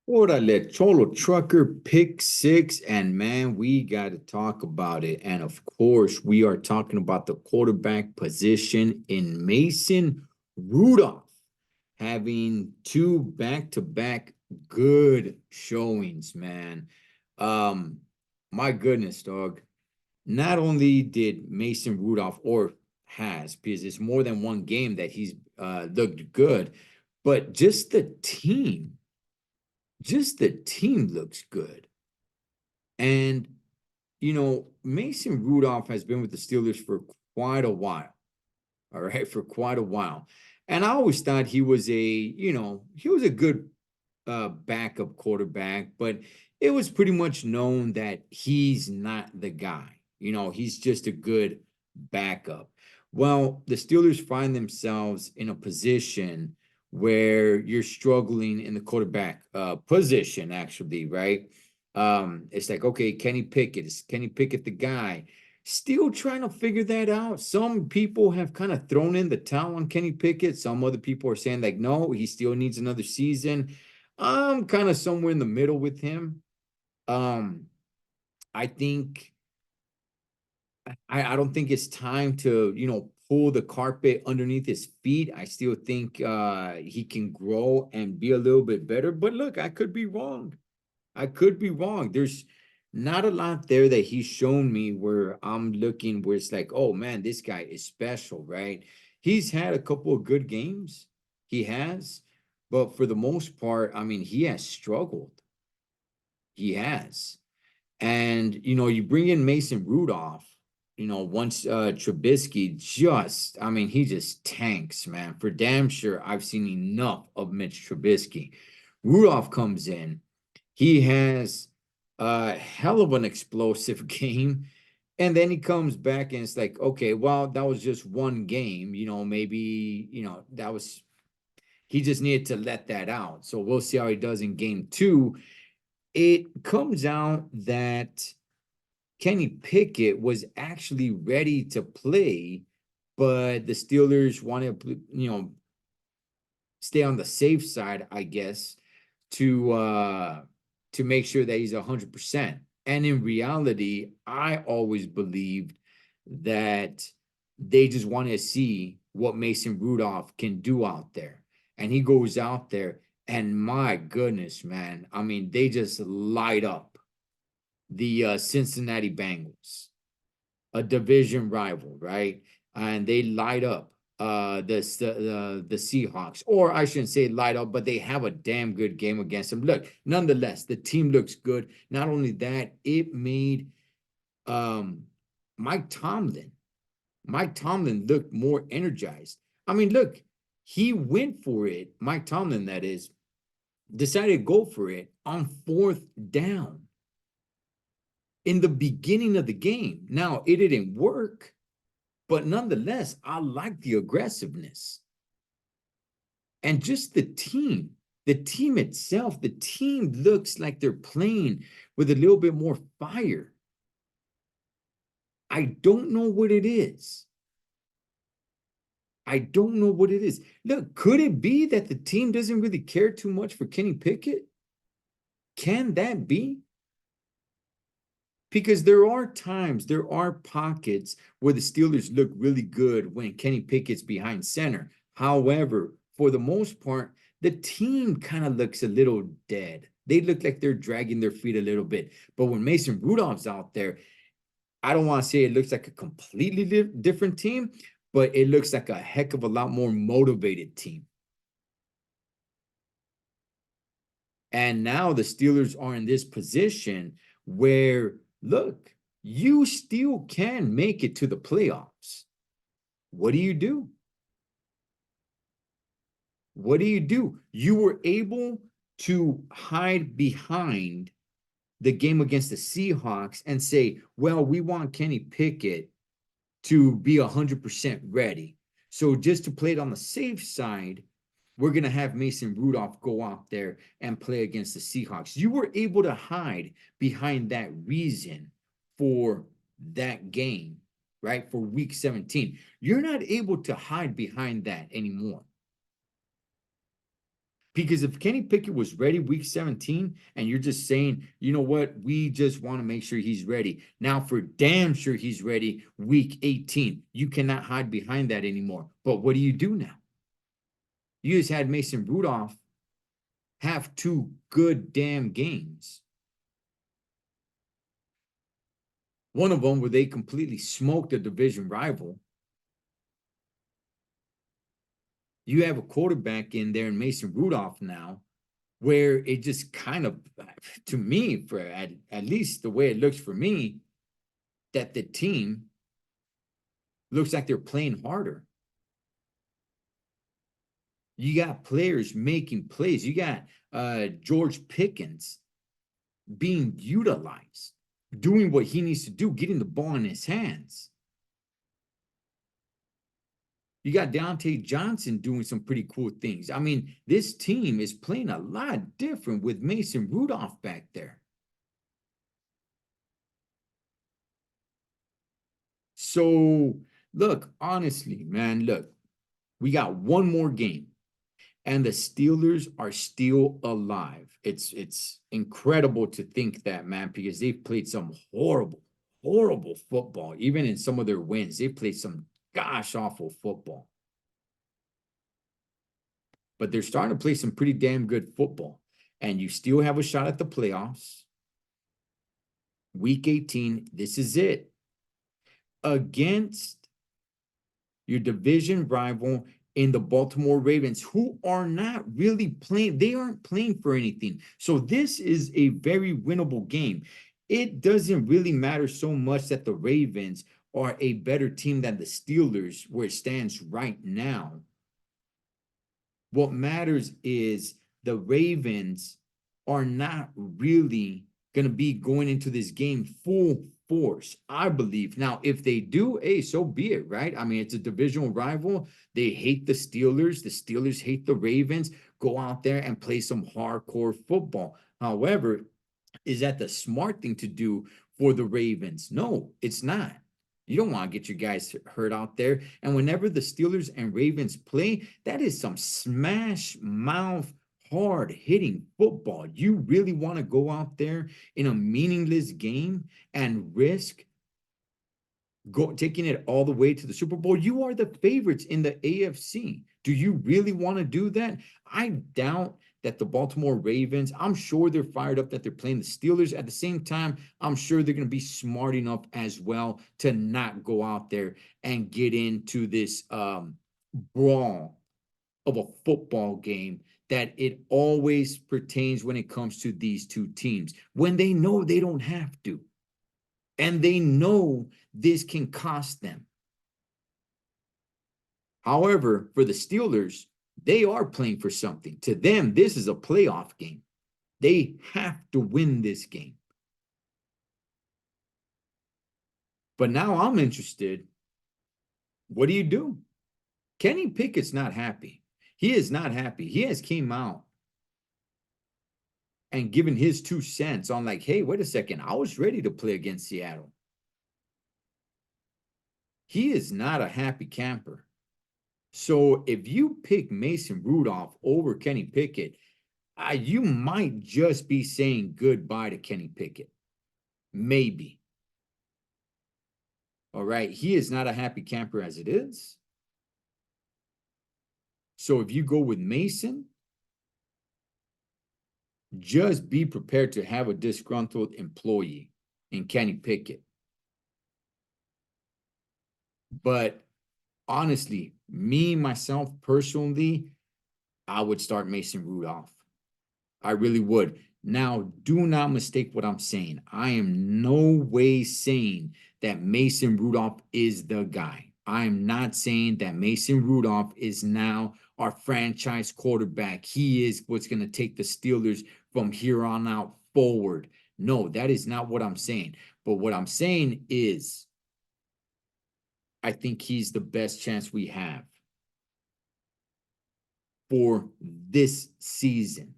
Orale Cholo Trucker pick six, and man, we got to talk about it. And of course, we are talking about the quarterback position in Mason Rudolph having two back-to-back good showings, man. Um, my goodness, dog. Not only did Mason Rudolph or has, because it's more than one game that he's looked good, but just the team looks good. And, Mason Rudolph has been with the Steelers for quite a while. All right, for quite a while. And I always thought he was a good backup quarterback, but it was pretty much known that he's not the guy. He's just a good backup. Well, the Steelers find themselves in a position where you're struggling in the quarterback position, actually, right? It's like, okay, is Kenny Pickett the guy? Still trying to figure that out. Some people have kind of thrown in the towel on Kenny Pickett. Some other people are saying, like, no, he still needs another season. I'm kind of somewhere in the middle with him. Um, I think I don't think it's time to, pull the carpet underneath his feet. I still think he can grow and be a little bit better. But look, I could be wrong. I could be wrong. There's not a lot there that he's shown me where I'm looking where it's like, oh man, this guy is special, right? He's had a couple of good games. He has, but for the most part, I mean, he has struggled. He has. And you bring in Mason Rudolph, once Trubisky I mean, he just tanks, man. For damn sure, I've seen enough of Mitch Trubisky. Rudolph comes in, he has a hell of an explosive game. And then he comes back and it's like, okay, well, that was just one game. Maybe, that was, he just needed to let that out. So we'll see how he does in game two. It comes out that Kenny Pickett was actually ready to play, but the Steelers wanted to, stay on the safe side, I guess, to make sure that he's 100%. And in reality, I always believed that they just want to see what Mason Rudolph can do out there. And he goes out there, and my goodness, man, I mean, they just light up the Cincinnati Bengals, a division rival, right? And they light up the Seahawks, or I shouldn't say light up, but they have a damn good game against them. Look, nonetheless, the team looks good. Not only that, it made um Mike Tomlin. Mike Tomlin looked more energized. I mean, look, he went for it. Mike Tomlin, that is, decided to go for it on fourth down in the beginning of the game. Now, it didn't work, but nonetheless, I like the aggressiveness. And just the team itself, the team looks like they're playing with a little bit more fire. I don't know what it is. I don't know what it is. Look, could it be that the team doesn't really care too much for Kenny Pickett? Can that be? Because there are pockets where the Steelers look really good when Kenny Pickett's behind center. However, for the most part, the team kind of looks a little dead. They look like they're dragging their feet a little bit. But when Mason Rudolph's out there, I don't want to say it looks like a completely different team, but it looks like a heck of a lot more motivated team. And now the Steelers are in this position where, look, you still can make it to the playoffs. What do? What do? You were able to hide behind the game against the Seahawks and say, well, we want Kenny Pickett to be 100% ready. So just to play it on the safe side, we're going to have Mason Rudolph go out there and play against the Seahawks. You were able to hide behind that reason for that game, right? For week 17. You're not able to hide behind that anymore. Because if Kenny Pickett was ready week 17, and you're just saying, you know what, we just want to make sure he's ready. Now, for damn sure he's ready week 18. You cannot hide behind that anymore. But what do you do now? You just had Mason Rudolph have 2 good damn games. One of them where they completely smoked a division rival. You have a quarterback in there in Mason Rudolph now, where it just kind of, to me, for at least the way it looks for me, that the team looks like they're playing harder. You got players making plays. You got George Pickens being utilized, doing what he needs to do, getting the ball in his hands. You got Deontay Johnson doing some pretty cool things. I mean, this team is playing a lot different with Mason Rudolph back there. So, look, honestly, man, look, we got one more game, and the Steelers are still alive. It's incredible to think that, man, because they've played some horrible, horrible football. Even in some of their wins, they've played some gosh awful football. But they're starting to play some pretty damn good football. And you still have a shot at the playoffs. Week 18, this is it. Against your division rival in the Baltimore Ravens, who are not really playing. They aren't playing for anything. So this is a very winnable game. It doesn't really matter so much that the Ravens are a better team than the Steelers where it stands right now. What matters is the Ravens are not really going to be going into this game full force, I believe. Now, if they do, hey, so be it, right? I mean, it's a divisional rival. They hate the Steelers. The Steelers hate the Ravens. Go out there and play some hardcore football. However, is that the smart thing to do for the Ravens? No, it's not. You don't want to get your guys hurt out there. And whenever the Steelers and Ravens play, that is some smash mouth, hard hitting football. You really want to go out there in a meaningless game and risk taking it all the way to the Super Bowl? You are the favorites in the AFC. Do you really want to do that? I doubt that the Baltimore Ravens, I'm sure they're fired up that they're playing the Steelers. At the same time, I'm sure they're going to be smart enough as well to not go out there and get into this brawl of a football game that it always pertains when it comes to these two teams, when they know they don't have to. And they know this can cost them. However, for the Steelers, they are playing for something. To them, this is a playoff game. They have to win this game. But now I'm interested. What do you do? Kenny Pickett's not happy. He is not happy. He has came out and given his 2 cents on like, hey, wait a second. I was ready to play against Seattle. He is not a happy camper. So if you pick Mason Rudolph over Kenny Pickett, you might just be saying goodbye to Kenny Pickett. Maybe. All right. He is not a happy camper as it is. So if you go with Mason, just be prepared to have a disgruntled employee in Kenny Pickett. But honestly, me, myself, personally, I would start Mason Rudolph. I really would. Now, do not mistake what I'm saying. I am no way saying that Mason Rudolph is the guy. I am not saying that Mason Rudolph is now our franchise quarterback. He is what's going to take the Steelers from here on out forward. No, that is not what I'm saying. But what I'm saying is, I think he's the best chance we have for this season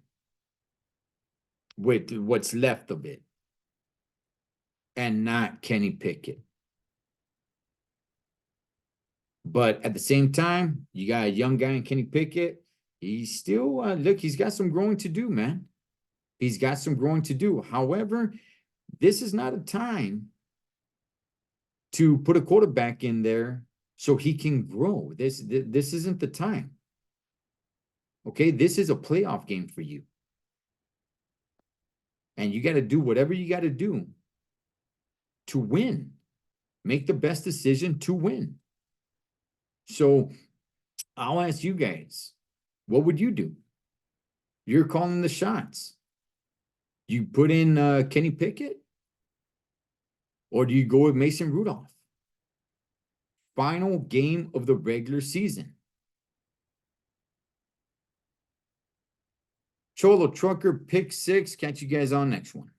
with what's left of it, and not Kenny Pickett. But at the same time, you got a young guy in Kenny Pickett. He's still, look, he's got some growing to do, man. He's got some growing to do. However, this is not a time to put a quarterback in there so he can grow. This isn't the time. Okay, this is a playoff game for you. And you got to do whatever you got to do to win. Make the best decision to win. So I'll ask you guys, what would you do? You're calling the shots. You put in Kenny Pickett? Or do you go with Mason Rudolph? Final game of the regular season. Cholo Trucker, pick 6. Catch you guys on next one.